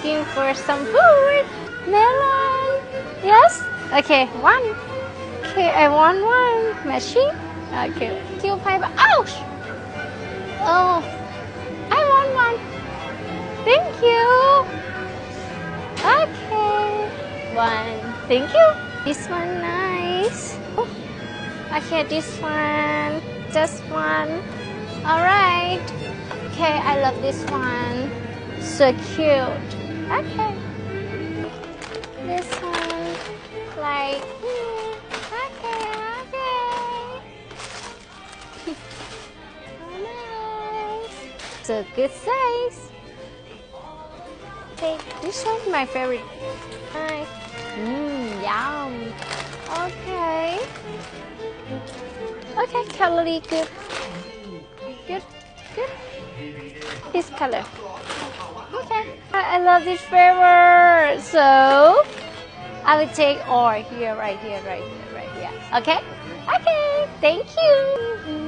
looking for some food. Melon. Yes? Okay, one. Okay, I want one. Machine. Okay. Kill fiber. Ouch! Oh, I want one. Thank you. Okay. One. Thank you. This one nice. Oh, okay, this one. Just one. Alright. Okay, I love this one. So cute. Okay. This one. Like, okay, okay. Oh, nice. So good size. Okay, this one's my favorite. Nice. Yum. Okay. Okay, calorie good. Good, good. This color. Okay. I love this flavor. So I will take all here, right here, right here, right here. Okay? Okay. Thank you.